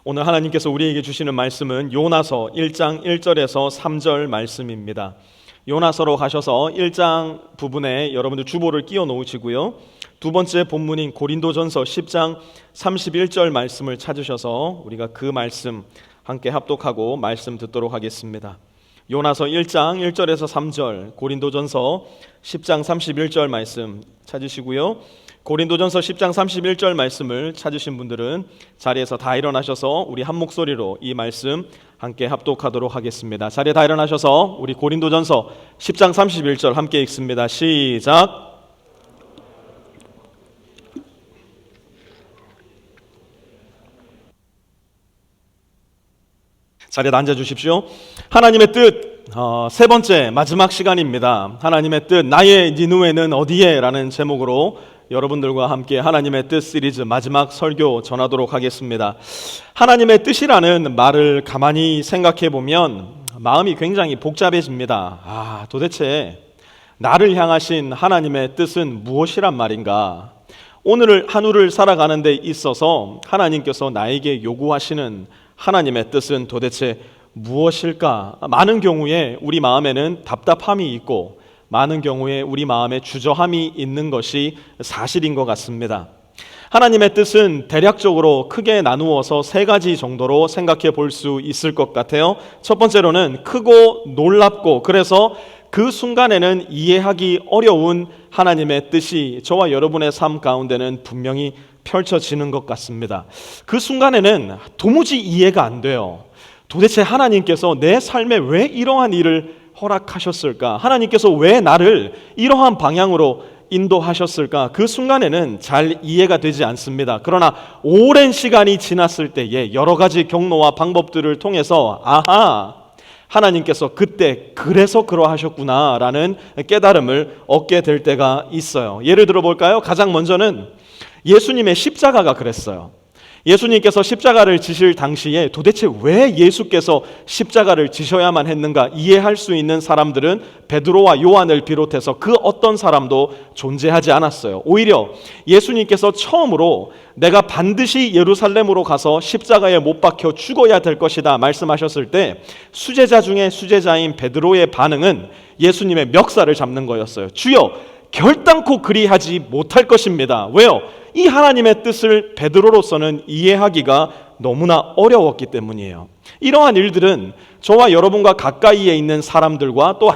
오늘 하나님께서 우리에게 주시는 말씀은 요나서 1장 1절에서 3절 말씀입니다. 요나서로 가셔서 1장 부분에 여러분들 주보를 끼워 놓으시고요. 두 번째 본문인 고린도전서 10장 31절 말씀을 찾으셔서 우리가 그 말씀 함께 합독하고 말씀 듣도록 하겠습니다. 요나서 1장 1절에서 3절, 고린도전서 10장 31절 말씀 찾으시고요. 고린도전서 10장 31절 말씀을 찾으신 분들은 자리에서 다 일어나셔서 우리 한 목소리로 이 말씀 함께 합독하도록 하겠습니다. 자리에 다 일어나셔서 우리 고린도전서 10장 31절 함께 읽습니다. 시작. 자리에 앉아주십시오. 하나님의 뜻, 세 번째 마지막 시간입니다. 하나님의 뜻, 나의 니느웨는 어디에? 라는 제목으로 여러분들과 함께 하나님의 뜻 시리즈 마지막 설교 전하도록 하겠습니다. 하나님의 뜻이라는 말을 가만히 생각해 보면 마음이 굉장히 복잡해집니다. 도대체 나를 향하신 하나님의 뜻은 무엇이란 말인가? 오늘 하루를 살아가는 데 있어서 하나님께서 나에게 요구하시는 하나님의 뜻은 도대체 무엇일까? 많은 경우에 우리 마음에는 답답함이 있고 많은 경우에 우리 마음에 주저함이 있는 것이 사실인 것 같습니다. 하나님의 뜻은 대략적으로 크게 나누어서 세 가지 정도로 생각해 볼 수 있을 것 같아요. 첫 번째로는 크고 놀랍고 그래서 그 순간에는 이해하기 어려운 하나님의 뜻이 저와 여러분의 삶 가운데는 분명히 펼쳐지는 것 같습니다. 그 순간에는 도무지 이해가 안 돼요. 도대체 하나님께서 내 삶에 왜 이러한 일을 허락하셨을까? 하나님께서 왜 나를 이러한 방향으로 인도하셨을까? 그 순간에는 잘 이해가 되지 않습니다. 그러나 오랜 시간이 지났을 때에 여러 가지 경로와 방법들을 통해서 하나님께서 그때 그래서 그러하셨구나 라는 깨달음을 얻게 될 때가 있어요. 예를 들어 볼까요? 가장 먼저는 예수님의 십자가가 그랬어요. 예수님께서 십자가를 지실 당시에 도대체 왜 예수께서 십자가를 지셔야만 했는가 이해할 수 있는 사람들은 베드로와 요한을 비롯해서 그 어떤 사람도 존재하지 않았어요. 오히려 예수님께서 처음으로 내가 반드시 예루살렘으로 가서 십자가에 못 박혀 죽어야 될 것이다 말씀하셨을 때 수제자 중에 수제자인 베드로의 반응은 예수님의 멱살을 잡는 거였어요. 주여, 결단코 그리하지 못할 것입니다. 왜요? 이 하나님의 뜻을 베드로로서는 이해하기가 너무나 어려웠기 때문이에요. 이러한 일들은 저와 여러분과 가까이에 있는 사람들과 또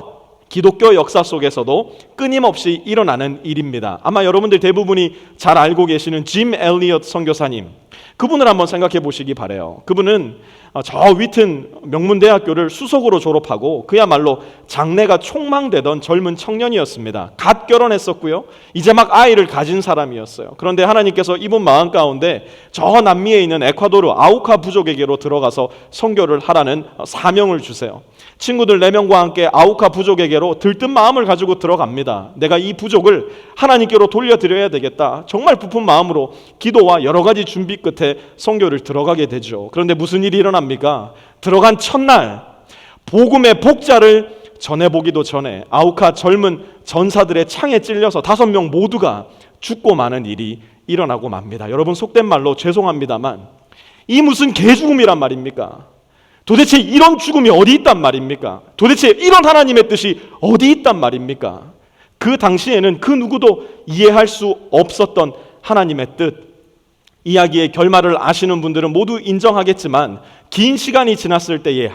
기독교 역사 속에서도 끊임없이 일어나는 일입니다. 아마 여러분들 대부분이 잘 알고 계시는 짐 엘리엇 선교사님, 그분을 한번 생각해 보시기 바라요. 그분은 저 휘튼 명문대학교를 수석으로 졸업하고 그야말로 장래가 촉망되던 젊은 청년이었습니다. 갓 결혼했었고요. 이제 막 아이를 가진 사람이었어요. 그런데 하나님께서 이분 마음 가운데 저 남미에 있는 에콰도르 아우카 부족에게로 들어가서 선교를 하라는 사명을 주세요. 친구들 4명과 함께 아우카 부족에게로 들뜬 마음을 가지고 들어갑니다. 내가 이 부족을 하나님께로 돌려드려야 되겠다. 정말 부푼 마음으로 기도와 여러 가지 준비 끝에 선교를 들어가게 되죠. 그런데 무슨 일이 일어납니까? 들어간 첫날 복음의 복자를 전해보기도 전에 아우카 젊은 전사들의 창에 찔려서 5명 모두가 죽고 마는 일이 일어나고 맙니다. 여러분, 속된 말로 죄송합니다만 이 무슨 개죽음이란 말입니까? 도대체 이런 죽음이 어디 있단 말입니까? 도대체 이런 하나님의 뜻이 어디 있단 말입니까? 그 당시에는 그 누구도 이해할 수 없었던 하나님의 뜻, 이야기의 결말을 아시는 분들은 모두 인정하겠지만 긴 시간이 지났을 때에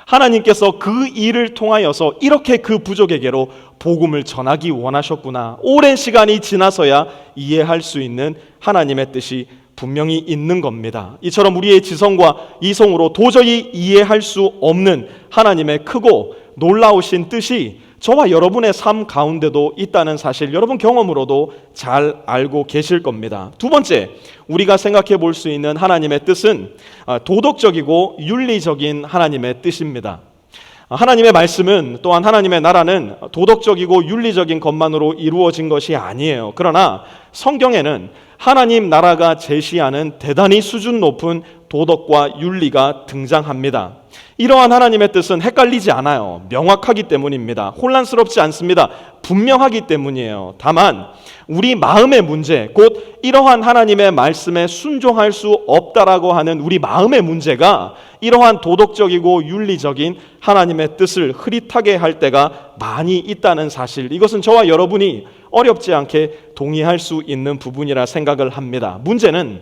하나님께서 그 일을 통하여서 이렇게 그 부족에게로 복음을 전하기 원하셨구나. 오랜 시간이 지나서야 이해할 수 있는 하나님의 뜻이 분명히 있는 겁니다. 이처럼 우리의 지성과 이성으로 도저히 이해할 수 없는 하나님의 크고 놀라우신 뜻이 저와 여러분의 삶 가운데도 있다는 사실 여러분 경험으로도 잘 알고 계실 겁니다. 두 번째, 우리가 생각해 볼 수 있는 하나님의 뜻은 도덕적이고 윤리적인 하나님의 뜻입니다. 하나님의 말씀은 또한 하나님의 나라는 도덕적이고 윤리적인 것만으로 이루어진 것이 아니에요. 그러나 성경에는 하나님 나라가 제시하는 대단히 수준 높은 도덕과 윤리가 등장합니다. 이러한 하나님의 뜻은 헷갈리지 않아요. 명확하기 때문입니다. 혼란스럽지 않습니다. 분명하기 때문이에요. 다만 우리 마음의 문제, 곧 이러한 하나님의 말씀에 순종할 수 없다라고 하는 우리 마음의 문제가 이러한 도덕적이고 윤리적인 하나님의 뜻을 흐릿하게 할 때가 많이 있다는 사실, 이것은 저와 여러분이 어렵지 않게 동의할 수 있는 부분이라 생각을 합니다. 문제는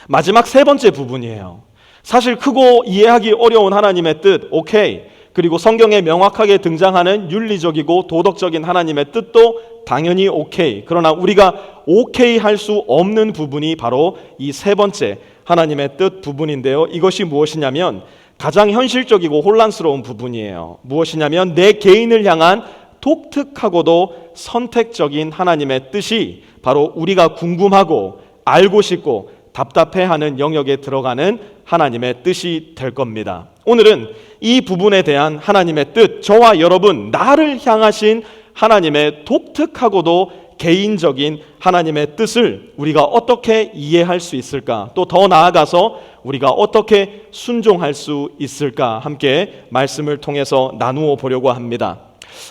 마지막 세 번째 부분이에요. 사실 크고 이해하기 어려운 하나님의 뜻, 오케이. 그리고 성경에 명확하게 등장하는 윤리적이고 도덕적인 하나님의 뜻도 당연히 오케이. 그러나 우리가 오케이 할 수 없는 부분이 바로 이 세 번째 하나님의 뜻 부분인데요. 이것이 무엇이냐면 가장 현실적이고 혼란스러운 부분이에요. 무엇이냐면 내 개인을 향한 독특하고도 선택적인 하나님의 뜻이 바로 우리가 궁금하고 알고 싶고 답답해하는 영역에 들어가는 하나님의 뜻이 될 겁니다. 오늘은 이 부분에 대한 하나님의 뜻, 저와 여러분, 나를 향하신 하나님의 독특하고도 개인적인 하나님의 뜻을 우리가 어떻게 이해할 수 있을까? 또 더 나아가서 우리가 어떻게 순종할 수 있을까? 함께 말씀을 통해서 나누어 보려고 합니다.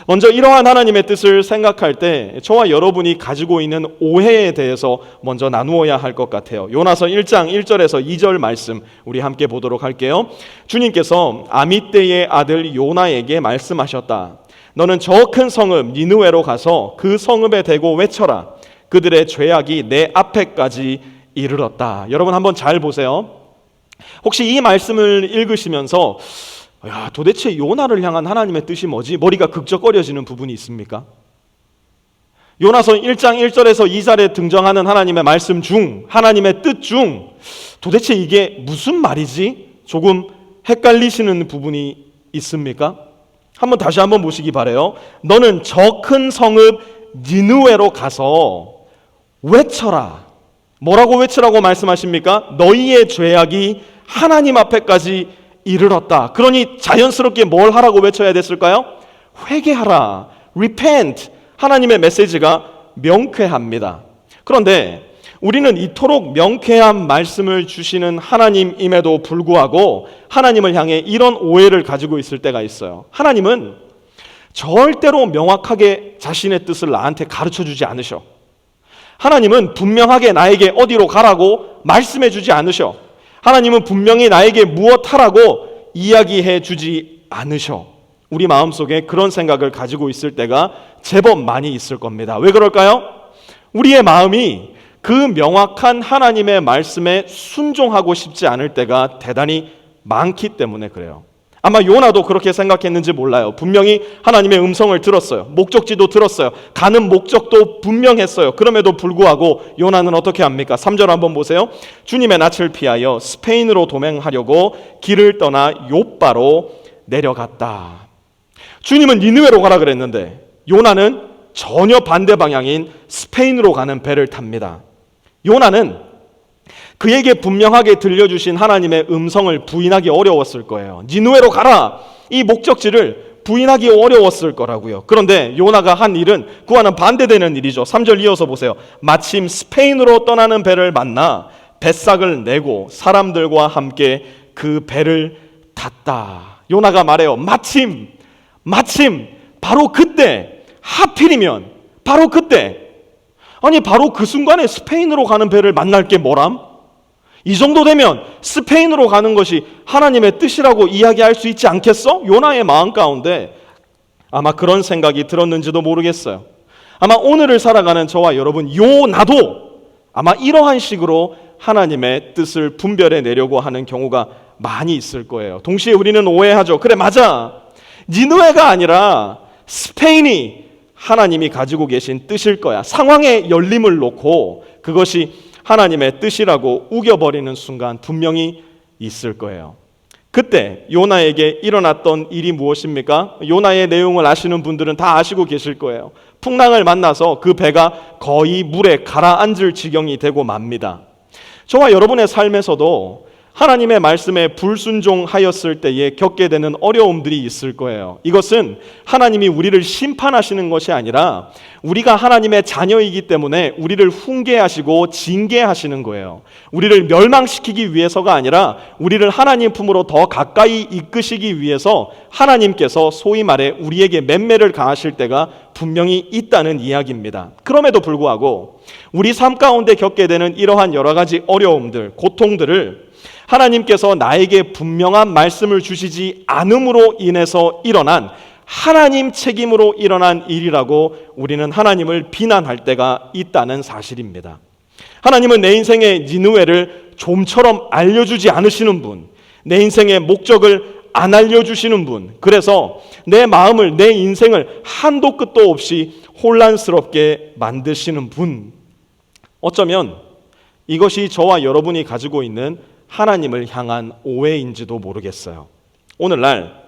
먼저 이러한 하나님의 뜻을 생각할 때 저와 여러분이 가지고 있는 오해에 대해서 먼저 나누어야 할 것 같아요. 요나서 1장 1절에서 2절 말씀 우리 함께 보도록 할게요. 주님께서 아미떼의 아들 요나에게 말씀하셨다. 너는 저 큰 성읍 니느웨로 가서 그 성읍에 대고 외쳐라. 그들의 죄악이 내 앞에까지 이르렀다. 여러분 한번 잘 보세요. 혹시 이 말씀을 읽으시면서 도대체 요나를 향한 하나님의 뜻이 뭐지? 머리가 극적거려지는 부분이 있습니까? 요나서 1장 1절에서 2절에 등장하는 하나님의 말씀 중, 하나님의 뜻 중 도대체 이게 무슨 말이지? 조금 헷갈리시는 부분이 있습니까? 다시 한번 보시기 바라요. 너는 저 큰 성읍 니느웨로 가서 외쳐라. 뭐라고 외치라고 말씀하십니까? 너희의 죄악이 하나님 앞에까지 이르렀다. 그러니 자연스럽게 뭘 하라고 외쳐야 됐을까요? 회개하라. repent. 하나님의 메시지가 명쾌합니다. 그런데 우리는 이토록 명쾌한 말씀을 주시는 하나님임에도 불구하고 하나님을 향해 이런 오해를 가지고 있을 때가 있어요. 하나님은 절대로 명확하게 자신의 뜻을 나한테 가르쳐 주지 않으셔. 하나님은 분명하게 나에게 어디로 가라고 말씀해 주지 않으셔. 하나님은 분명히 나에게 무엇 하라고 이야기해 주지 않으셔. 우리 마음속에 그런 생각을 가지고 있을 때가 제법 많이 있을 겁니다. 왜 그럴까요? 우리의 마음이 그 명확한 하나님의 말씀에 순종하고 싶지 않을 때가 대단히 많기 때문에 그래요. 아마 요나도 그렇게 생각했는지 몰라요. 분명히 하나님의 음성을 들었어요. 목적지도 들었어요. 가는 목적도 분명했어요. 그럼에도 불구하고 요나는 어떻게 합니까? 3절 한번 보세요. 주님의 낯을 피하여 스페인으로 도망하려고 길을 떠나 욥바로 내려갔다. 주님은 니느웨로 가라 그랬는데 요나는 전혀 반대 방향인 스페인으로 가는 배를 탑니다. 요나는 그에게 분명하게 들려주신 하나님의 음성을 부인하기 어려웠을 거예요. 니느웨로 가라! 이 목적지를 부인하기 어려웠을 거라고요. 그런데 요나가 한 일은 그와는 반대되는 일이죠. 3절 이어서 보세요. 마침 스페인으로 떠나는 배를 만나 뱃삭을 내고 사람들과 함께 그 배를 탔다. 요나가 말해요. 마침 바로 그때, 하필이면 바로 그때, 아니 바로 그 순간에 스페인으로 가는 배를 만날 게 뭐람? 이 정도 되면 스페인으로 가는 것이 하나님의 뜻이라고 이야기할 수 있지 않겠어? 요나의 마음 가운데 아마 그런 생각이 들었는지도 모르겠어요. 아마 오늘을 살아가는 저와 여러분, 요나도 아마 이러한 식으로 하나님의 뜻을 분별해 내려고 하는 경우가 많이 있을 거예요. 동시에 우리는 오해하죠. 그래, 맞아. 니느웨가 아니라 스페인이 하나님이 가지고 계신 뜻일 거야. 상황의 열림을 놓고 그것이 하나님의 뜻이라고 우겨버리는 순간 분명히 있을 거예요. 그때 요나에게 일어났던 일이 무엇입니까? 요나의 내용을 아시는 분들은 다 아시고 계실 거예요. 풍랑을 만나서 그 배가 거의 물에 가라앉을 지경이 되고 맙니다. 저와 여러분의 삶에서도 하나님의 말씀에 불순종하였을 때에 겪게 되는 어려움들이 있을 거예요. 이것은 하나님이 우리를 심판하시는 것이 아니라 우리가 하나님의 자녀이기 때문에 우리를 훈계하시고 징계하시는 거예요. 우리를 멸망시키기 위해서가 아니라 우리를 하나님 품으로 더 가까이 이끄시기 위해서 하나님께서 소위 말해 우리에게 맴매를 가하실 때가 분명히 있다는 이야기입니다. 그럼에도 불구하고 우리 삶 가운데 겪게 되는 이러한 여러 가지 어려움들, 고통들을 하나님께서 나에게 분명한 말씀을 주시지 않음으로 인해서 일어난 하나님 책임으로 일어난 일이라고 우리는 하나님을 비난할 때가 있다는 사실입니다. 하나님은 내 인생의 니느웨를 좀처럼 알려주지 않으시는 분, 내 인생의 목적을 안 알려주시는 분, 그래서 내 마음을, 내 인생을 한도 끝도 없이 혼란스럽게 만드시는 분, 어쩌면 이것이 저와 여러분이 가지고 있는 하나님을 향한 오해인지도 모르겠어요. 오늘날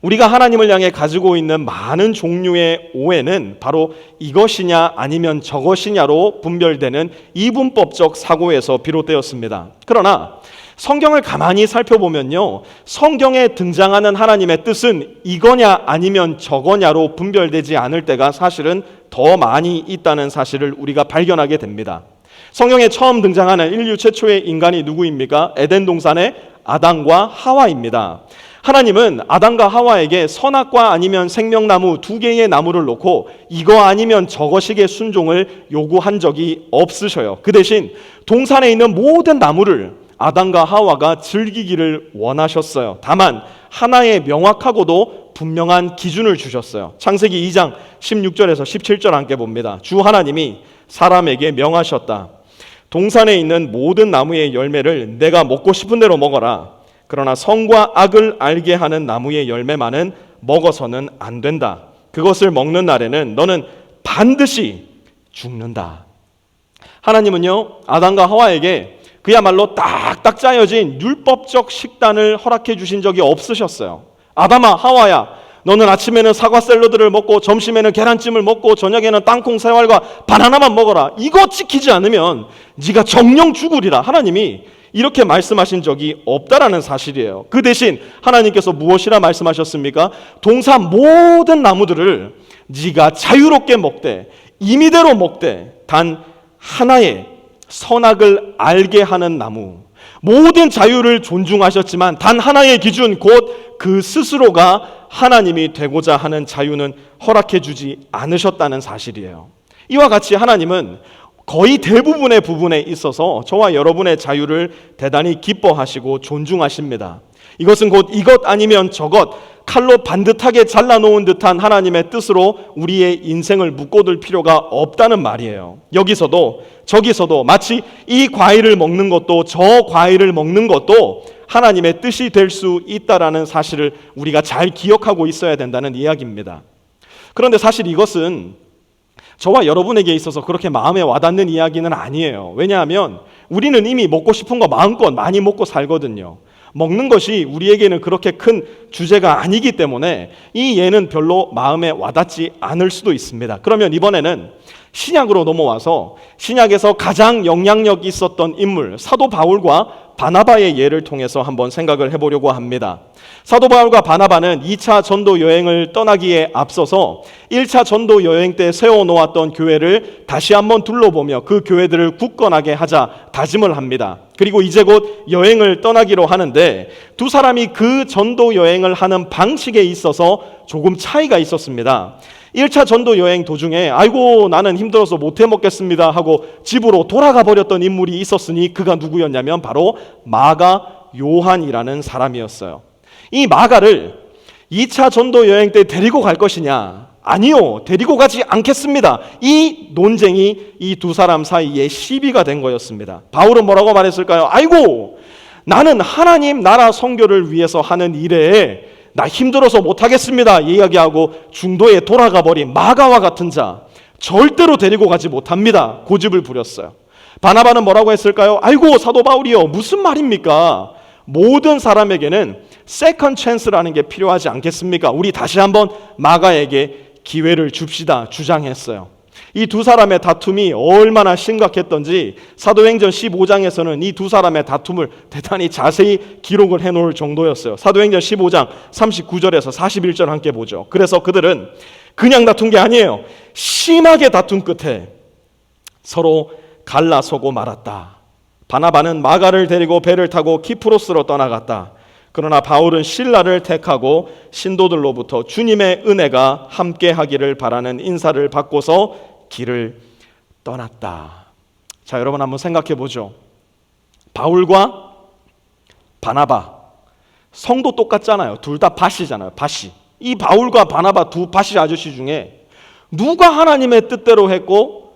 우리가 하나님을 향해 가지고 있는 많은 종류의 오해는 바로 이것이냐 아니면 저것이냐로 분별되는 이분법적 사고에서 비롯되었습니다. 그러나 성경을 가만히 살펴보면요, 성경에 등장하는 하나님의 뜻은 이거냐 아니면 저거냐로 분별되지 않을 때가 사실은 더 많이 있다는 사실을 우리가 발견하게 됩니다. 성경에 처음 등장하는 인류 최초의 인간이 누구입니까? 에덴 동산의 아담과 하와입니다. 하나님은 아담과 하와에게 선악과 아니면 생명나무 두 개의 나무를 놓고 이거 아니면 저것이게 순종을 요구한 적이 없으셔요. 그 대신 동산에 있는 모든 나무를 아담과 하와가 즐기기를 원하셨어요. 다만 하나의 명확하고도 분명한 기준을 주셨어요. 창세기 2장 16절에서 17절 함께 봅니다. 주 하나님이 사람에게 명하셨다. 동산에 있는 모든 나무의 열매를 내가 먹고 싶은 대로 먹어라. 그러나 선과 악을 알게 하는 나무의 열매만은 먹어서는 안 된다. 그것을 먹는 날에는 너는 반드시 죽는다. 하나님은요, 아담과 하와에게 그야말로 딱딱 짜여진 율법적 식단을 허락해 주신 적이 없으셨어요. 아담아, 하와야, 너는 아침에는 사과 샐러드를 먹고 점심에는 계란찜을 먹고 저녁에는 땅콩 새알과 바나나만 먹어라. 이거 지키지 않으면 네가 정령 죽으리라. 하나님이 이렇게 말씀하신 적이 없다라는 사실이에요. 그 대신 하나님께서 무엇이라 말씀하셨습니까? 동산 모든 나무들을 네가 자유롭게 먹되 임의대로 먹되 단 하나의 선악을 알게 하는 나무, 모든 자유를 존중하셨지만 단 하나의 기준, 곧 그 스스로가 하나님이 되고자 하는 자유는 허락해 주지 않으셨다는 사실이에요. 이와 같이 하나님은 거의 대부분의 부분에 있어서 저와 여러분의 자유를 대단히 기뻐하시고 존중하십니다. 이것은 곧 이것 아니면 저것, 칼로 반듯하게 잘라놓은 듯한 하나님의 뜻으로 우리의 인생을 묶어둘 필요가 없다는 말이에요. 여기서도 저기서도 마치 이 과일을 먹는 것도 저 과일을 먹는 것도 하나님의 뜻이 될 수 있다라는 사실을 우리가 잘 기억하고 있어야 된다는 이야기입니다. 그런데 사실 이것은 저와 여러분에게 있어서 그렇게 마음에 와닿는 이야기는 아니에요. 왜냐하면 우리는 이미 먹고 싶은 거 마음껏 많이 먹고 살거든요. 먹는 것이 우리에게는 그렇게 큰 주제가 아니기 때문에 이 예는 별로 마음에 와닿지 않을 수도 있습니다. 그러면 이번에는 신약으로 넘어와서 신약에서 가장 영향력 있었던 인물 사도 바울과 바나바의 예를 통해서 한번 생각을 해보려고 합니다. 사도 바울과 바나바는 2차 전도 여행을 떠나기에 앞서서 1차 전도 여행 때 세워놓았던 교회를 다시 한번 둘러보며 그 교회들을 굳건하게 하자 다짐을 합니다. 그리고 이제 곧 여행을 떠나기로 하는데 두 사람이 그 전도 여행을 하는 방식에 있어서 조금 차이가 있었습니다. 1차 전도 여행 도중에 아이고 나는 힘들어서 못 해먹겠습니다 하고 집으로 돌아가 버렸던 인물이 있었으니 그가 누구였냐면 바로 마가 요한이라는 사람이었어요. 이 마가를 2차 전도 여행 때 데리고 갈 것이냐? 아니요, 데리고 가지 않겠습니다. 이 논쟁이 이 두 사람 사이에 시비가 된 거였습니다. 바울은 뭐라고 말했을까요? 아이고 나는 하나님 나라 선교를 위해서 하는 일에 나 힘들어서 못하겠습니다 이야기하고 중도에 돌아가 버린 마가와 같은 자 절대로 데리고 가지 못합니다. 고집을 부렸어요. 바나바는 뭐라고 했을까요? 아이고 사도 바울이요, 무슨 말입니까? 모든 사람에게는 세컨 찬스라는 게 필요하지 않겠습니까? 우리 다시 한번 마가에게 기회를 줍시다 주장했어요. 이 두 사람의 다툼이 얼마나 심각했던지 사도행전 15장에서는 이 두 사람의 다툼을 대단히 자세히 기록을 해놓을 정도였어요. 사도행전 15장 39절에서 41절 함께 보죠. 그래서 그들은 그냥 다툰 게 아니에요. 심하게 다툰 끝에 서로 갈라서고 말았다. 바나바는 마가를 데리고 배를 타고 키프로스로 떠나갔다. 그러나 바울은 실라를 택하고 신도들로부터 주님의 은혜가 함께하기를 바라는 인사를 받고서 길을 떠났다. 자, 여러분 한번 생각해 보죠. 바울과 바나바, 성도 똑같잖아요. 둘 다 바시잖아요. 바시. 이 바울과 바나바 두 바시 아저씨 중에 누가 하나님의 뜻대로 했고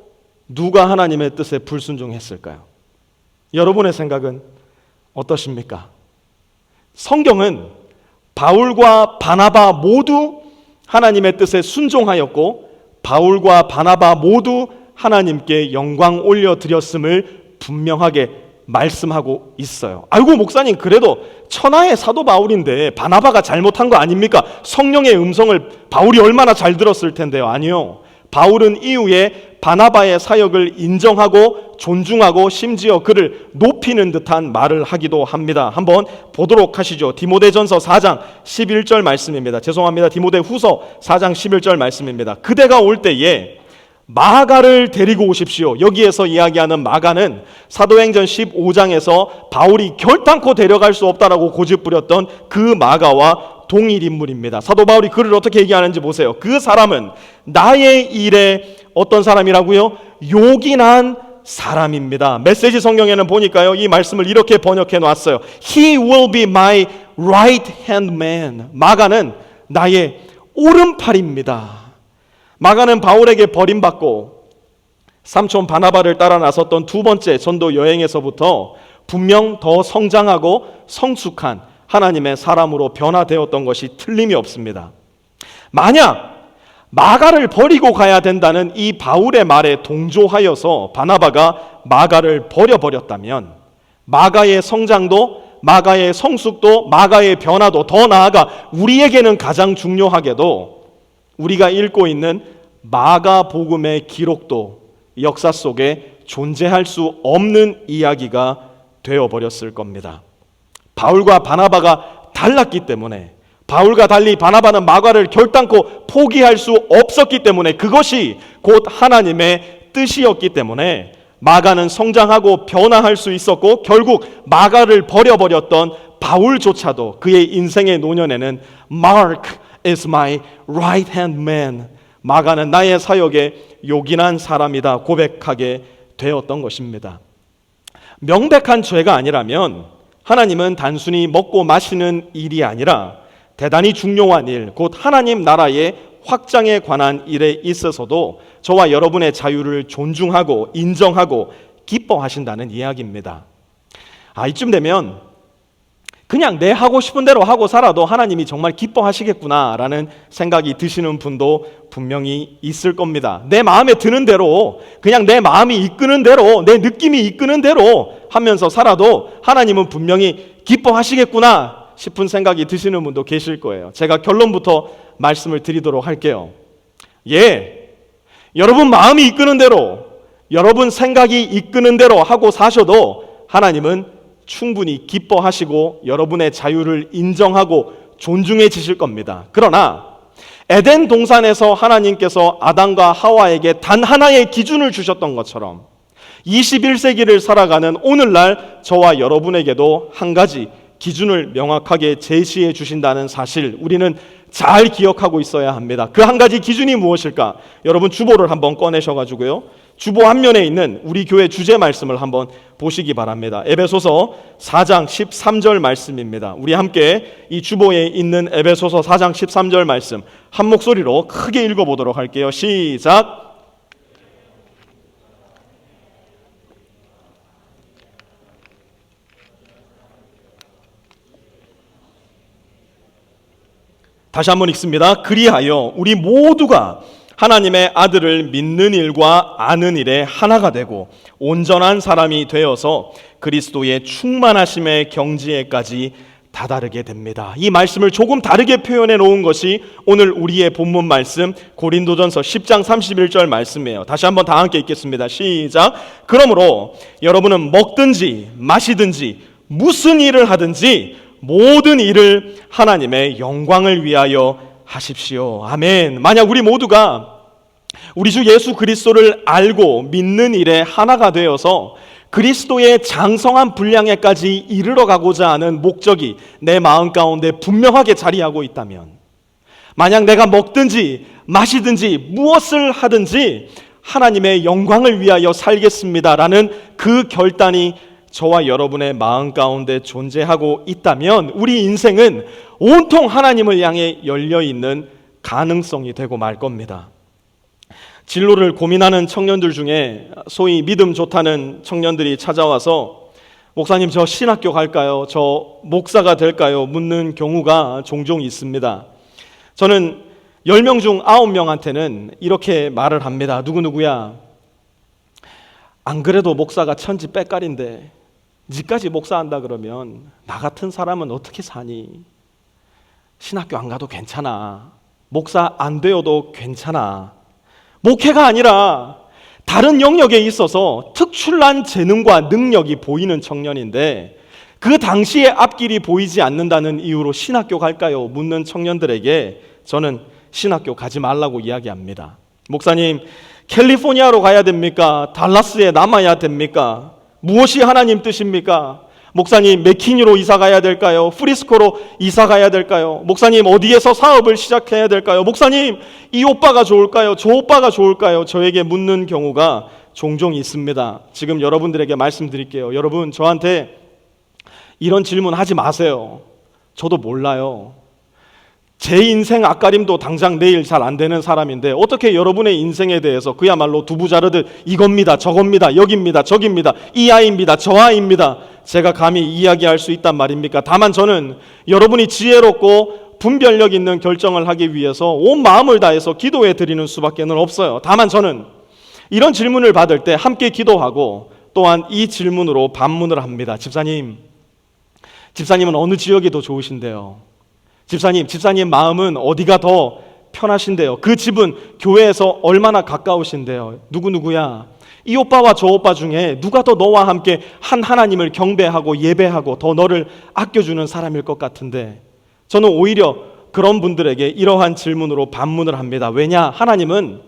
누가 하나님의 뜻에 불순종했을까요? 여러분의 생각은 어떠십니까? 성경은 바울과 바나바 모두 하나님의 뜻에 순종하였고 바울과 바나바 모두 하나님께 영광 올려드렸음을 분명하게 말씀하고 있어요. 아이고 목사님, 그래도 천하의 사도 바울인데 바나바가 잘못한 거 아닙니까? 성령의 음성을 바울이 얼마나 잘 들었을 텐데요. 아니요. 바울은 이후에 바나바의 사역을 인정하고 존중하고 심지어 그를 높이는 듯한 말을 하기도 합니다. 한번 보도록 하시죠. 디모데전서 4장 11절 말씀입니다. 죄송합니다. 디모데후서 4장 11절 말씀입니다. 그대가 올 때에 마가를 데리고 오십시오. 여기에서 이야기하는 마가는 사도행전 15장에서 바울이 결단코 데려갈 수 없다라고 고집부렸던 그 마가와 동일 인물입니다. 사도 바울이 그를 어떻게 얘기하는지 보세요. 그 사람은 나의 일에 어떤 사람이라고요? 요긴한 사람입니다. 메시지 성경에는 보니까요, 이 말씀을 이렇게 번역해 놨어요. He will be my right hand man. 마가는 나의 오른팔입니다. 마가는 바울에게 버림받고 삼촌 바나바를 따라 나섰던 두 번째 전도 여행에서부터 분명 더 성장하고 성숙한 하나님의 사람으로 변화되었던 것이 틀림이 없습니다. 만약 마가를 버리고 가야 된다는 이 바울의 말에 동조하여서 바나바가 마가를 버려버렸다면 마가의 성장도, 마가의 성숙도, 마가의 변화도, 더 나아가 우리에게는 가장 중요하게도 우리가 읽고 있는 마가복음의 기록도 역사 속에 존재할 수 없는 이야기가 되어버렸을 겁니다. 바울과 바나바가 달랐기 때문에, 바울과 달리 바나바는 마가를 결단코 포기할 수 없었기 때문에, 그것이 곧 하나님의 뜻이었기 때문에 마가는 성장하고 변화할 수 있었고, 결국 마가를 버려버렸던 바울조차도 그의 인생의 노년에는 Mark is my right hand man, 마가는 나의 사역에 요긴한 사람이다 고백하게 되었던 것입니다. 명백한 죄가 아니라면 하나님은 단순히 먹고 마시는 일이 아니라 대단히 중요한 일, 곧 하나님 나라의 확장에 관한 일에 있어서도 저와 여러분의 자유를 존중하고 인정하고 기뻐하신다는 이야기입니다. 이쯤 되면 그냥 내 하고 싶은 대로 하고 살아도 하나님이 정말 기뻐하시겠구나라는 생각이 드시는 분도 분명히 있을 겁니다. 내 마음에 드는 대로, 그냥 내 마음이 이끄는 대로, 내 느낌이 이끄는 대로 하면서 살아도 하나님은 분명히 기뻐하시겠구나 싶은 생각이 드시는 분도 계실 거예요. 제가 결론부터 말씀을 드리도록 할게요. 여러분 마음이 이끄는 대로, 여러분 생각이 이끄는 대로 하고 사셔도 하나님은 충분히 기뻐하시고 여러분의 자유를 인정하고 존중해 주실 겁니다. 그러나 에덴 동산에서 하나님께서 아담과 하와에게 단 하나의 기준을 주셨던 것처럼 21세기를 살아가는 오늘날 저와 여러분에게도 한 가지 기준을 명확하게 제시해 주신다는 사실, 우리는 잘 기억하고 있어야 합니다. 그 한 가지 기준이 무엇일까? 여러분 주보를 한번 꺼내셔가지고요, 주보 앞면에 있는 우리 교회 주제 말씀을 한번 보시기 바랍니다. 에베소서 4장 13절 말씀입니다. 우리 함께 이 주보에 있는 에베소서 4장 13절 말씀 한 목소리로 크게 읽어보도록 할게요. 시작. 다시 한번 읽습니다. 그리하여 우리 모두가 하나님의 아들을 믿는 일과 아는 일에 하나가 되고 온전한 사람이 되어서 그리스도의 충만하심의 경지에까지 다 다르게 됩니다. 이 말씀을 조금 다르게 표현해 놓은 것이 오늘 우리의 본문 말씀 고린도전서 10장 31절 말씀이에요. 다시 한번 다 함께 읽겠습니다. 시작. 그러므로 여러분은 먹든지 마시든지 무슨 일을 하든지 모든 일을 하나님의 영광을 위하여 하십시오. 아멘. 만약 우리 모두가 우리 주 예수 그리스도를 알고 믿는 일에 하나가 되어서 그리스도의 장성한 분량에까지 이르러 가고자 하는 목적이 내 마음 가운데 분명하게 자리하고 있다면, 만약 내가 먹든지 마시든지 무엇을 하든지 하나님의 영광을 위하여 살겠습니다라는 그 결단이 저와 여러분의 마음 가운데 존재하고 있다면 우리 인생은 온통 하나님을 향해 열려있는 가능성이 되고 말 겁니다. 진로를 고민하는 청년들 중에 소위 믿음 좋다는 청년들이 찾아와서 목사님 저 신학교 갈까요? 저 목사가 될까요? 묻는 경우가 종종 있습니다. 저는 10명 중 9명한테는 이렇게 말을 합니다. 누구누구야, 안 그래도 목사가 천지 빽깔인데 니까지 목사한다 그러면 나 같은 사람은 어떻게 사니? 신학교 안 가도 괜찮아. 목사 안 되어도 괜찮아. 목회가 아니라 다른 영역에 있어서 특출난 재능과 능력이 보이는 청년인데 그 당시에 앞길이 보이지 않는다는 이유로 신학교 갈까요? 묻는 청년들에게 저는 신학교 가지 말라고 이야기합니다. 목사님, 캘리포니아로 가야 됩니까? 달라스에 남아야 됩니까? 무엇이 하나님 뜻입니까? 목사님, 맥키니로 이사 가야 될까요? 프리스코로 이사 가야 될까요? 목사님, 어디에서 사업을 시작해야 될까요? 목사님, 이 오빠가 좋을까요? 저 오빠가 좋을까요? 저에게 묻는 경우가 종종 있습니다. 지금 여러분들에게 말씀드릴게요. 여러분, 저한테 이런 질문 하지 마세요. 저도 몰라요. 제 인생 앞가림도 당장 내일 잘 안 되는 사람인데 어떻게 여러분의 인생에 대해서 그야말로 두부 자르듯 이겁니다, 저겁니다, 여기입니다, 저기입니다, 이 아이입니다, 저 아이입니다, 제가 감히 이야기할 수 있단 말입니까? 다만 저는 여러분이 지혜롭고 분별력 있는 결정을 하기 위해서 온 마음을 다해서 기도해 드리는 수밖에는 없어요. 다만 저는 이런 질문을 받을 때 함께 기도하고 또한 이 질문으로 반문을 합니다. 집사님은 어느 지역이 더 좋으신데요? 집사님 마음은 어디가 더 편하신데요? 그 집은 교회에서 얼마나 가까우신데요? 누구누구야, 이 오빠와 저 오빠 중에 누가 더 너와 함께 한 하나님을 경배하고 예배하고 더 너를 아껴주는 사람일 것 같은데, 저는 오히려 그런 분들에게 이러한 질문으로 반문을 합니다. 왜냐? 하나님은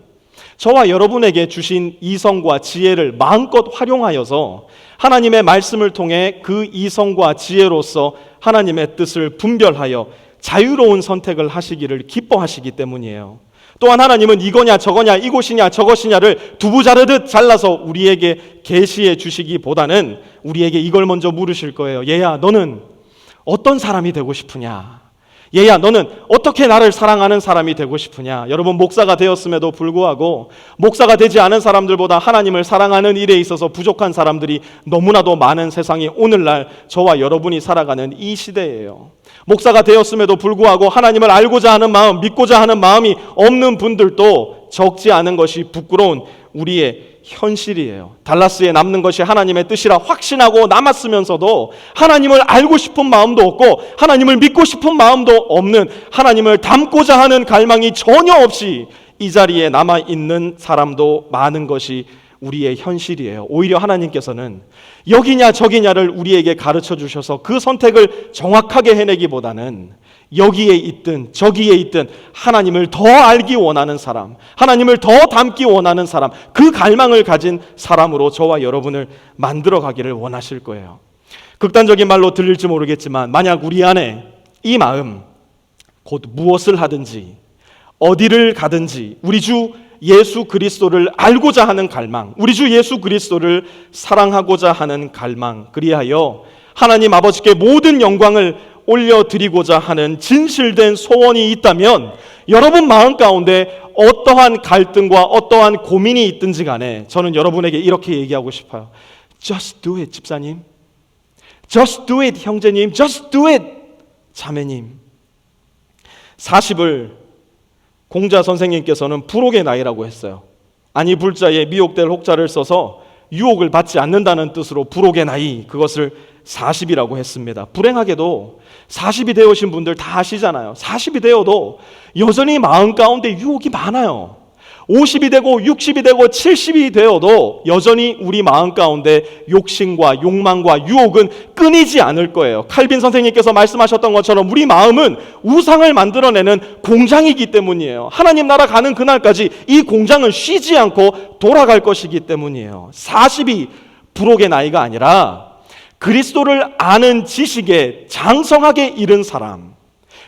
저와 여러분에게 주신 이성과 지혜를 마음껏 활용하여서 하나님의 말씀을 통해 그 이성과 지혜로서 하나님의 뜻을 분별하여 자유로운 선택을 하시기를 기뻐하시기 때문이에요. 또한 하나님은 이거냐 저거냐 이곳이냐 저것이냐를 두부 자르듯 잘라서 우리에게 계시해 주시기보다는 우리에게 이걸 먼저 물으실 거예요. 얘야, 너는 어떤 사람이 되고 싶으냐? 얘야, 너는 어떻게 나를 사랑하는 사람이 되고 싶으냐? 여러분, 목사가 되었음에도 불구하고 목사가 되지 않은 사람들보다 하나님을 사랑하는 일에 있어서 부족한 사람들이 너무나도 많은 세상이 오늘날 저와 여러분이 살아가는 이 시대예요. 목사가 되었음에도 불구하고 하나님을 알고자 하는 마음, 믿고자 하는 마음이 없는 분들도 적지 않은 것이 부끄러운 우리의 현실이에요. 달라스에 남는 것이 하나님의 뜻이라 확신하고 남았으면서도 하나님을 알고 싶은 마음도 없고 하나님을 믿고 싶은 마음도 없는, 하나님을 닮고자 하는 갈망이 전혀 없이 이 자리에 남아있는 사람도 많은 것이 우리의 현실이에요. 오히려 하나님께서는 여기냐 저기냐를 우리에게 가르쳐 주셔서 그 선택을 정확하게 해내기보다는 여기에 있든 저기에 있든 하나님을 더 알기 원하는 사람, 하나님을 더 닮기 원하는 사람, 그 갈망을 가진 사람으로 저와 여러분을 만들어 가기를 원하실 거예요. 극단적인 말로 들릴지 모르겠지만 만약 우리 안에 이 마음, 곧 무엇을 하든지 어디를 가든지 우리 주 예수 그리스도를 알고자 하는 갈망, 우리 주 예수 그리스도를 사랑하고자 하는 갈망, 그리하여 하나님 아버지께 모든 영광을 올려드리고자 하는 진실된 소원이 있다면 여러분 마음 가운데 어떠한 갈등과 어떠한 고민이 있든지 간에 저는 여러분에게 이렇게 얘기하고 싶어요. Just do it, 집사님. Just do it, 형제님. Just do it, 자매님. 40을 공자 선생님께서는 불혹의 나이라고 했어요. 아니 불자에 미혹될 혹자를 써서 유혹을 받지 않는다는 뜻으로 불혹의 나이, 그것을 40이라고 했습니다. 불행하게도 40이 되어오신 분들 다 아시잖아요. 40이 되어도 여전히 마음 가운데 유혹이 많아요. 50이 되고 60이 되고 70이 되어도 여전히 우리 마음 가운데 욕심과 욕망과 유혹은 끊이지 않을 거예요. 칼빈 선생님께서 말씀하셨던 것처럼 우리 마음은 우상을 만들어내는 공장이기 때문이에요. 하나님 나라 가는 그날까지 이 공장은 쉬지 않고 돌아갈 것이기 때문이에요. 40이 불혹의 나이가 아니라 그리스도를 아는 지식에 장성하게 이른 사람,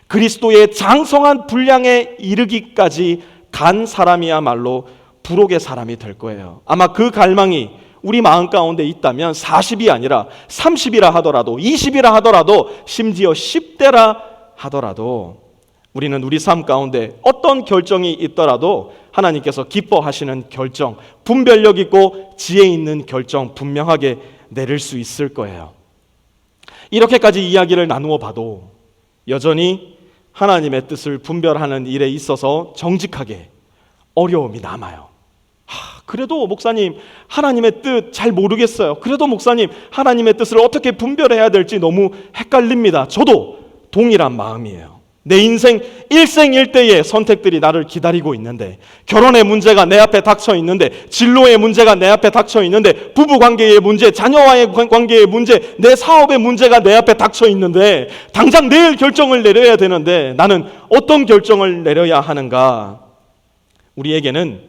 그리스도의 장성한 분량에 이르기까지 간 사람이야말로 불혹의 사람이 될 거예요. 아마 그 갈망이 우리 마음 가운데 있다면 40이 아니라 30이라 하더라도 20이라 하더라도 심지어 10대라 하더라도 우리는 우리 삶 가운데 어떤 결정이 있더라도 하나님께서 기뻐하시는 결정, 분별력 있고 지혜 있는 결정 분명하게 내릴 수 있을 거예요. 이렇게까지 이야기를 나누어 봐도 여전히 하나님의 뜻을 분별하는 일에 있어서 정직하게 어려움이 남아요. 그래도 목사님 하나님의 뜻 잘 모르겠어요. 그래도 목사님 하나님의 뜻을 어떻게 분별해야 될지 너무 헷갈립니다. 저도 동일한 마음이에요. 내 인생 일생일대의 선택들이 나를 기다리고 있는데, 결혼의 문제가 내 앞에 닥쳐 있는데, 진로의 문제가 내 앞에 닥쳐 있는데, 부부관계의 문제, 자녀와의 관계의 문제, 내 사업의 문제가 내 앞에 닥쳐 있는데 당장 내일 결정을 내려야 되는데 나는 어떤 결정을 내려야 하는가? 우리에게는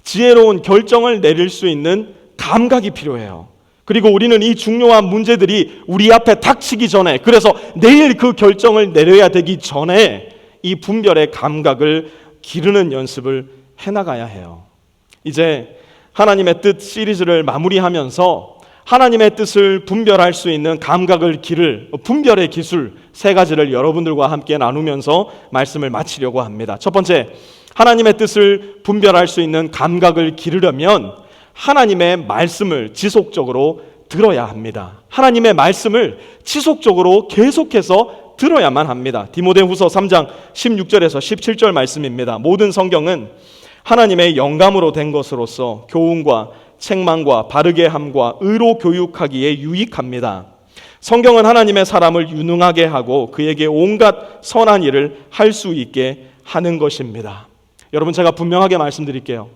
지혜로운 결정을 내릴 수 있는 감각이 필요해요. 그리고 우리는 이 중요한 문제들이 우리 앞에 닥치기 전에, 그래서 내일 그 결정을 내려야 되기 전에 이 분별의 감각을 기르는 연습을 해나가야 해요. 이제 하나님의 뜻 시리즈를 마무리하면서 하나님의 뜻을 분별할 수 있는 감각을 기를 분별의 기술 3가지를 여러분들과 함께 나누면서 말씀을 마치려고 합니다. 첫 번째, 하나님의 뜻을 분별할 수 있는 감각을 기르려면 하나님의 말씀을 지속적으로 들어야 합니다. 하나님의 말씀을 지속적으로 계속해서 들어야만 합니다. 디모데후서 3장 16절에서 17절 말씀입니다. 모든 성경은 하나님의 영감으로 된 것으로서 교훈과 책망과 바르게 함과 의로 교육하기에 유익합니다. 성경은 하나님의 사람을 유능하게 하고 그에게 온갖 선한 일을 할 수 있게 하는 것입니다. 여러분, 제가 분명하게 말씀드릴게요.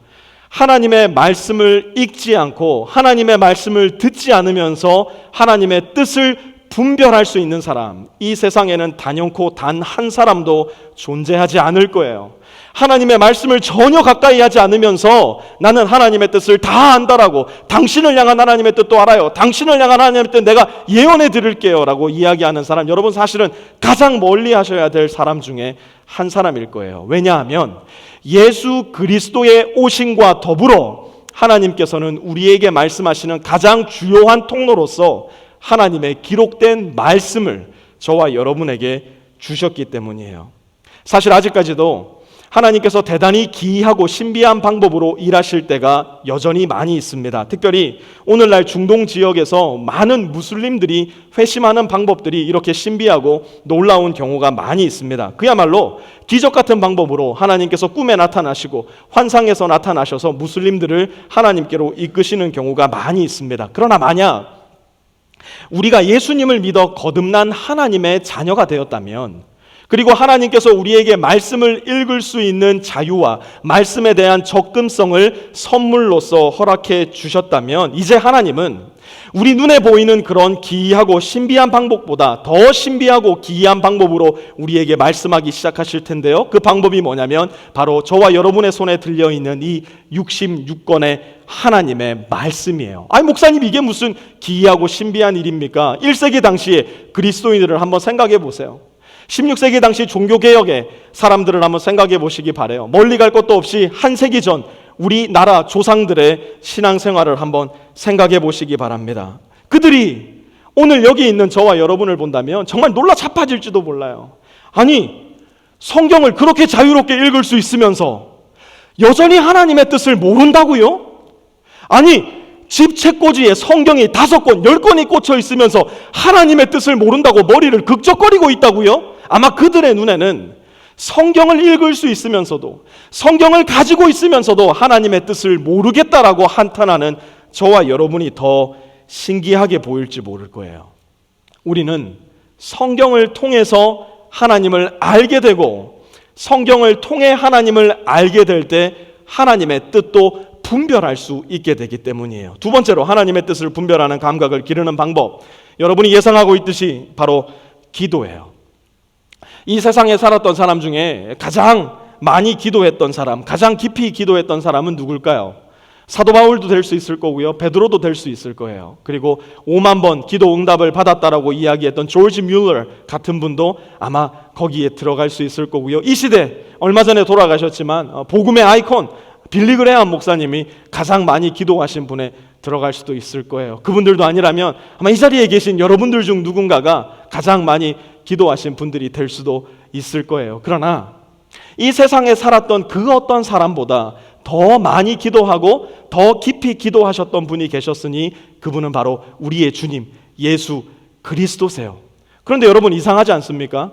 하나님의 말씀을 읽지 않고 하나님의 말씀을 듣지 않으면서 하나님의 뜻을 분별할 수 있는 사람, 이 세상에는 단연코 단 한 사람도 존재하지 않을 거예요. 하나님의 말씀을 전혀 가까이 하지 않으면서 나는 하나님의 뜻을 다 안다라고, 당신을 향한 하나님의 뜻도 알아요, 당신을 향한 하나님의 뜻 내가 예언해 드릴게요 라고 이야기하는 사람, 여러분 사실은 가장 멀리 하셔야 될 사람 중에 한 사람일 거예요. 왜냐하면 예수 그리스도의 오심과 더불어 하나님께서는 우리에게 말씀하시는 가장 주요한 통로로서 하나님의 기록된 말씀을 저와 여러분에게 주셨기 때문이에요. 사실 아직까지도 하나님께서 대단히 기이하고 신비한 방법으로 일하실 때가 여전히 많이 있습니다. 특별히 오늘날 중동 지역에서 많은 무슬림들이 회심하는 방법들이 이렇게 신비하고 놀라운 경우가 많이 있습니다. 그야말로 기적 같은 방법으로 하나님께서 꿈에 나타나시고 환상에서 나타나셔서 무슬림들을 하나님께로 이끄시는 경우가 많이 있습니다. 그러나 만약 우리가 예수님을 믿어 거듭난 하나님의 자녀가 되었다면, 그리고 하나님께서 우리에게 말씀을 읽을 수 있는 자유와 말씀에 대한 접근성을 선물로서 허락해 주셨다면, 이제 하나님은 우리 눈에 보이는 그런 기이하고 신비한 방법보다 더 신비하고 기이한 방법으로 우리에게 말씀하기 시작하실 텐데요. 그 방법이 뭐냐면 바로 저와 여러분의 손에 들려있는 이 66권의 하나님의 말씀이에요. 아니 목사님, 이게 무슨 기이하고 신비한 일입니까? 1세기 당시에 그리스도인들을 한번 생각해 보세요. 16세기 당시 종교개혁의 사람들을 한번 생각해 보시기 바라요. 멀리 갈 것도 없이 한 세기 전 우리나라 조상들의 신앙생활을 한번 생각해 보시기 바랍니다. 그들이 오늘 여기 있는 저와 여러분을 본다면 정말 놀라 자빠질지도 몰라요. 아니, 성경을 그렇게 자유롭게 읽을 수 있으면서 여전히 하나님의 뜻을 모른다고요? 아니, 집 책꽂이에 성경이 5권, 10권이 꽂혀 있으면서 하나님의 뜻을 모른다고 머리를 극적거리고 있다고요? 아마 그들의 눈에는 성경을 읽을 수 있으면서도, 성경을 가지고 있으면서도 하나님의 뜻을 모르겠다라고 한탄하는 저와 여러분이 더 신기하게 보일지 모를 거예요. 우리는 성경을 통해서 하나님을 알게 되고 성경을 통해 하나님을 알게 될 때 하나님의 뜻도 분별할 수 있게 되기 때문이에요. 두 번째로 하나님의 뜻을 분별하는 감각을 기르는 방법, 여러분이 예상하고 있듯이 바로 기도예요. 이 세상에 살았던 사람 중에 가장 많이 기도했던 사람, 가장 깊이 기도했던 사람은 누굴까요? 사도 바울도 될 수 있을 거고요, 베드로도 될 수 있을 거예요. 그리고 5만 번 기도 응답을 받았다라고 이야기했던 조지 뮬러 같은 분도 아마 거기에 들어갈 수 있을 거고요. 이 시대, 얼마 전에 돌아가셨지만 복음의 아이콘 빌리 그레함 목사님이 가장 많이 기도하신 분에 들어갈 수도 있을 거예요. 그분들도 아니라면 아마 이 자리에 계신 여러분들 중 누군가가 가장 많이 기도하신 분들이 될 수도 있을 거예요. 그러나 이 세상에 살았던 그 어떤 사람보다 더 많이 기도하고 더 깊이 기도하셨던 분이 계셨으니 그분은 바로 우리의 주님 예수 그리스도세요. 그런데 여러분, 이상하지 않습니까?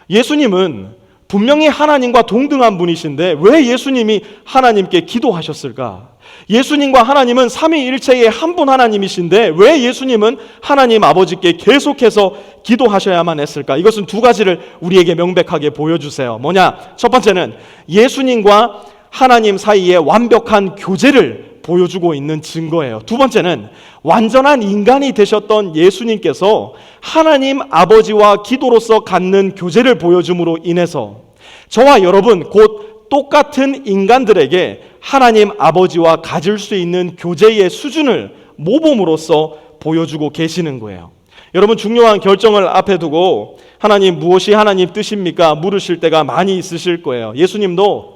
예수님은 분명히 하나님과 동등한 분이신데 왜 예수님이 하나님께 기도하셨을까? 예수님과 하나님은 삼위일체의 한 분 하나님이신데 왜 예수님은 하나님 아버지께 계속해서 기도하셔야만 했을까? 이것은 두 가지를 우리에게 명백하게 보여주세요. 뭐냐? 첫 번째는 예수님과 하나님 사이에 완벽한 교제를 보여주고 있는 증거예요. 두 번째는 완전한 인간이 되셨던 예수님께서 하나님 아버지와 기도로서 갖는 교제를 보여줌으로 인해서 저와 여러분 곧 똑같은 인간들에게 하나님 아버지와 가질 수 있는 교제의 수준을 모범으로써 보여주고 계시는 거예요. 여러분, 중요한 결정을 앞에 두고 하나님 무엇이 하나님 뜻입니까? 물으실 때가 많이 있으실 거예요. 예수님도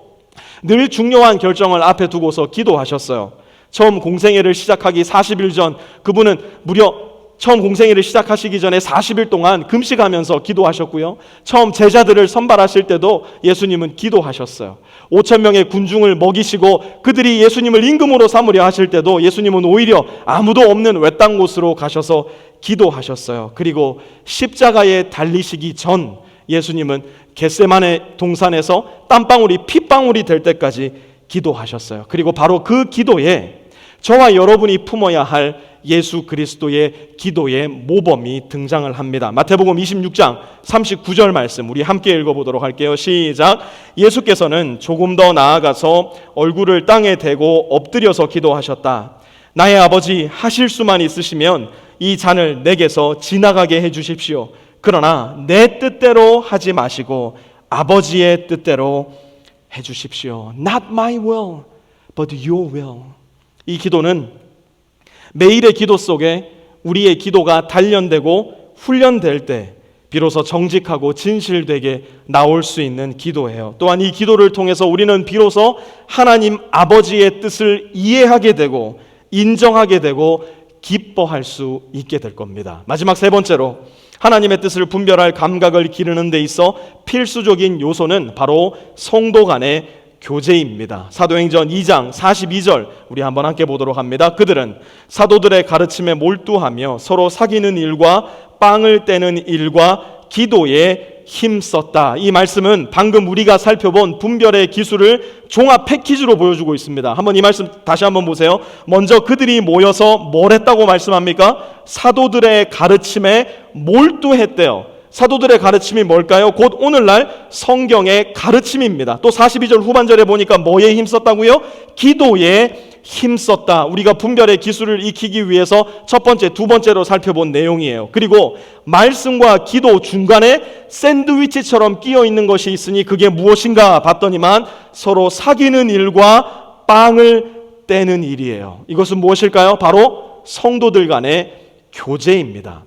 늘 중요한 결정을 앞에 두고서 기도하셨어요. 처음 공생애를 시작하기 40일 전 그분은 무려 처음 공생애를 시작하시기 전에 40일 동안 금식하면서 기도하셨고요. 처음 제자들을 선발하실 때도 예수님은 기도하셨어요. 5천 명의 군중을 먹이시고 그들이 예수님을 임금으로 삼으려 하실 때도 예수님은 오히려 아무도 없는 외딴 곳으로 가셔서 기도하셨어요. 그리고 십자가에 달리시기 전 예수님은 겟세마네 동산에서 땀방울이 핏방울이 될 때까지 기도하셨어요. 그리고 바로 그 기도에 저와 여러분이 품어야 할 예수 그리스도의 기도의 모범이 등장을 합니다. 마태복음 26장 39절 말씀 우리 함께 읽어보도록 할게요. 시작. 예수께서는 조금 더 나아가서 얼굴을 땅에 대고 엎드려서 기도하셨다. 나의 아버지, 하실 수만 있으시면 이 잔을 내게서 지나가게 해주십시오. 그러나 내 뜻대로 하지 마시고 아버지의 뜻대로 해주십시오. Not my will, but your will. 이 기도는 매일의 기도 속에 우리의 기도가 단련되고 훈련될 때 비로소 정직하고 진실되게 나올 수 있는 기도예요. 또한 이 기도를 통해서 우리는 비로소 하나님 아버지의 뜻을 이해하게 되고 인정하게 되고 기뻐할 수 있게 될 겁니다. 마지막 세 번째로 하나님의 뜻을 분별할 감각을 기르는 데 있어 필수적인 요소는 바로 성도 간의 교제입니다. 사도행전 2장 42절 우리 한번 함께 보도록 합니다. 그들은 사도들의 가르침에 몰두하며 서로 사귀는 일과 빵을 떼는 일과 기도에 힘썼다. 이 말씀은 방금 우리가 살펴본 분별의 기술을 종합 패키지로 보여주고 있습니다. 한번 이 말씀 다시 한번 보세요. 먼저 그들이 모여서 뭘 했다고 말씀합니까? 사도들의 가르침에 몰두했대요. 사도들의 가르침이 뭘까요? 곧 오늘날 성경의 가르침입니다. 또 42절 후반절에 보니까 뭐에 힘썼다고요? 기도에 힘썼다. 우리가 분별의 기술을 익히기 위해서 첫 번째, 두 번째로 살펴본 내용이에요. 그리고 말씀과 기도 중간에 샌드위치처럼 끼어 있는 것이 있으니 그게 무엇인가 봤더니만 서로 사귀는 일과 빵을 떼는 일이에요. 이것은 무엇일까요? 바로 성도들 간의 교제입니다.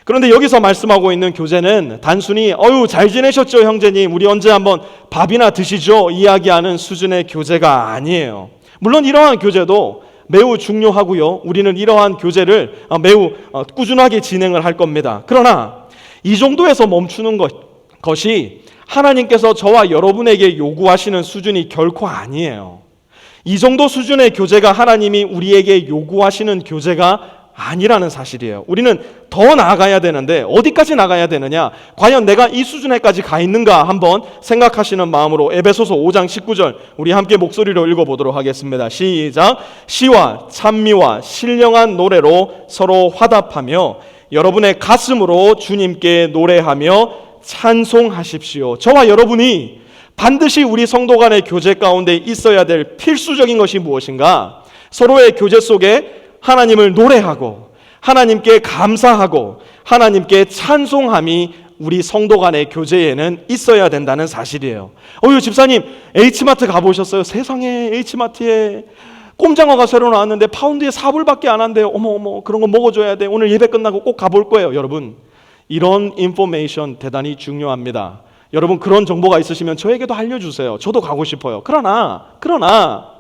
그런데 여기서 말씀하고 있는 교제는 단순히 잘 지내셨죠 형제님, 우리 언제 한번 밥이나 드시죠 이야기하는 수준의 교제가 아니에요. 물론 이러한 교제도 매우 중요하고요. 우리는 이러한 교제를 매우 꾸준하게 진행을 할 겁니다. 그러나 이 정도에서 멈추는 것이 하나님께서 저와 여러분에게 요구하시는 수준이 결코 아니에요. 이 정도 수준의 교제가 하나님이 우리에게 요구하시는 교제가 아니라는 사실이에요. 우리는 더 나아가야 되는데 어디까지 나가야 되느냐? 과연 내가 이 수준에까지 가 있는가 한번 생각하시는 마음으로 에베소서 5장 19절 우리 함께 목소리로 읽어보도록 하겠습니다. 시작. 시와 찬미와 신령한 노래로 서로 화답하며 여러분의 가슴으로 주님께 노래하며 찬송하십시오. 저와 여러분이 반드시 우리 성도 간의 교제 가운데 있어야 될 필수적인 것이 무엇인가? 서로의 교제 속에 하나님을 노래하고 하나님께 감사하고 하나님께 찬송함이 우리 성도 간의 교제에는 있어야 된다는 사실이에요. 집사님, H마트 가보셨어요? 세상에, H마트에 꼼장어가 새로 나왔는데 파운드에 4불밖에 안 한대요. 어머, 그런 거 먹어줘야 돼. 오늘 예배 끝나고 꼭 가볼 거예요. 여러분, 이런 인포메이션 대단히 중요합니다. 여러분, 그런 정보가 있으시면 저에게도 알려주세요. 저도 가고 싶어요. 그러나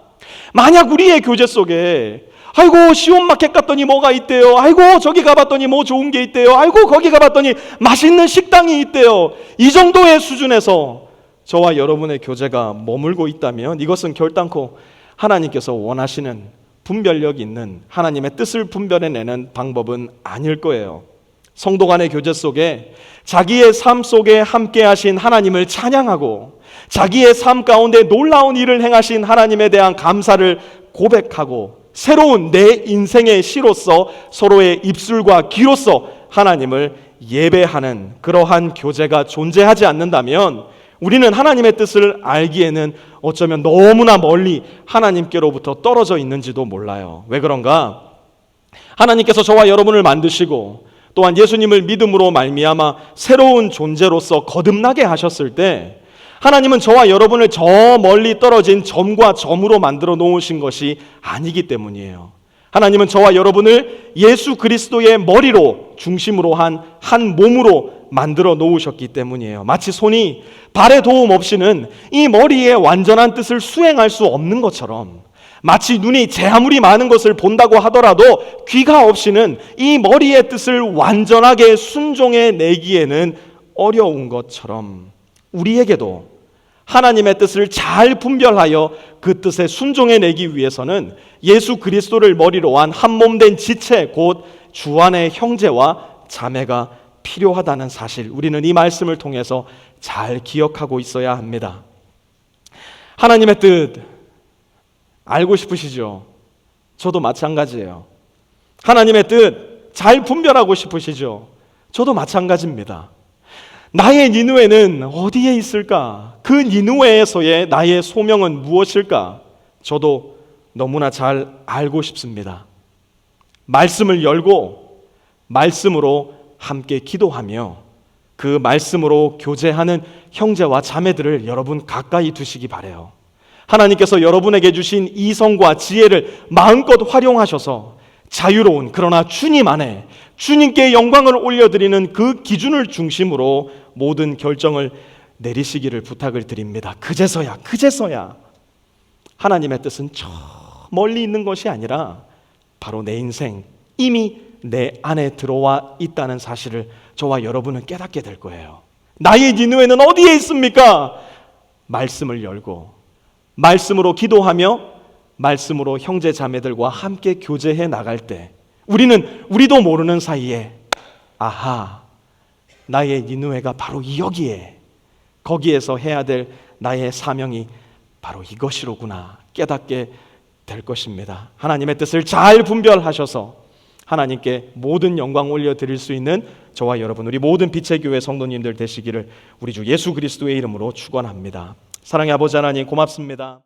만약 우리의 교제 속에 아이고, 시온마켓 갔더니 뭐가 있대요. 아이고, 저기 가봤더니 뭐 좋은 게 있대요. 아이고, 거기 가봤더니 맛있는 식당이 있대요. 이 정도의 수준에서 저와 여러분의 교제가 머물고 있다면 이것은 결단코 하나님께서 원하시는 분별력 있는 하나님의 뜻을 분별해내는 방법은 아닐 거예요. 성도 간의 교제 속에 자기의 삶 속에 함께 하신 하나님을 찬양하고 자기의 삶 가운데 놀라운 일을 행하신 하나님에 대한 감사를 고백하고 새로운 내 인생의 시로서 서로의 입술과 귀로서 하나님을 예배하는 그러한 교제가 존재하지 않는다면 우리는 하나님의 뜻을 알기에는 어쩌면 너무나 멀리 하나님께로부터 떨어져 있는지도 몰라요. 왜 그런가? 하나님께서 저와 여러분을 만드시고 또한 예수님을 믿음으로 말미암아 새로운 존재로서 거듭나게 하셨을 때 하나님은 저와 여러분을 저 멀리 떨어진 점과 점으로 만들어 놓으신 것이 아니기 때문이에요. 하나님은 저와 여러분을 예수 그리스도의 머리로 중심으로 한 몸으로 만들어 놓으셨기 때문이에요. 마치 손이 발의 도움 없이는 이 머리의 완전한 뜻을 수행할 수 없는 것처럼, 마치 눈이 제 아무리 많은 것을 본다고 하더라도 귀가 없이는 이 머리의 뜻을 완전하게 순종해 내기에는 어려운 것처럼 우리에게도 하나님의 뜻을 잘 분별하여 그 뜻에 순종해 내기 위해서는 예수 그리스도를 머리로 한 한몸된 지체 곧 주 안의 형제와 자매가 필요하다는 사실, 우리는 이 말씀을 통해서 잘 기억하고 있어야 합니다. 하나님의 뜻 알고 싶으시죠? 저도 마찬가지예요. 하나님의 뜻 잘 분별하고 싶으시죠? 저도 마찬가지입니다. 나의 니느웨는 어디에 있을까? 그 니느웨에서의 나의 소명은 무엇일까? 저도 너무나 잘 알고 싶습니다. 말씀을 열고 말씀으로 함께 기도하며 그 말씀으로 교제하는 형제와 자매들을 여러분 가까이 두시기 바라요. 하나님께서 여러분에게 주신 이성과 지혜를 마음껏 활용하셔서 자유로운 그러나 주님 안에 주님께 영광을 올려드리는 그 기준을 중심으로 모든 결정을 내리시기를 부탁을 드립니다. 그제서야 하나님의 뜻은 저 멀리 있는 것이 아니라 바로 내 인생, 이미 내 안에 들어와 있다는 사실을 저와 여러분은 깨닫게 될 거예요. 나의 니느웨는 어디에 있습니까? 말씀을 열고 말씀으로 기도하며 말씀으로 형제 자매들과 함께 교제해 나갈 때 우리도 모르는 사이에 아하, 나의 니느웨가 바로 여기에, 거기에서 해야 될 나의 사명이 바로 이것이로구나 깨닫게 될 것입니다. 하나님의 뜻을 잘 분별하셔서 하나님께 모든 영광 올려드릴 수 있는 저와 여러분, 우리 모든 빛의 교회 성도님들 되시기를 우리 주 예수 그리스도의 이름으로 축원합니다. 사랑의 아버지 하나님, 고맙습니다.